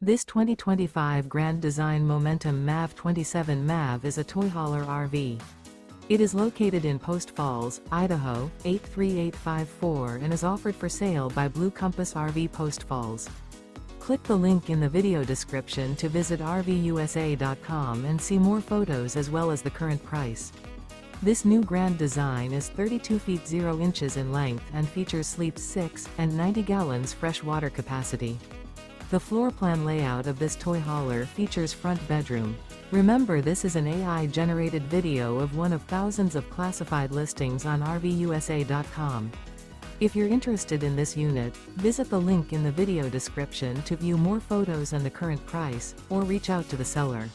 This 2025 Grand Design Momentum MAV 27 MAV is a toy hauler RV. It is located in Post Falls, Idaho, 83854 and is offered for sale by Blue Compass RV Post Falls. Click the link in the video description to visit RVUSA.com and see more photos as well as the current price. This new Grand Design is 32 feet 0 inches in length and features sleeps 6 and 90 gallons fresh water capacity. The floor plan layout of this toy hauler features front bedroom. Remember, this is an AI-generated video of one of thousands of classified listings on RVUSA.com. If you're interested in this unit, visit the link in the video description to view more photos and the current price, or reach out to the seller.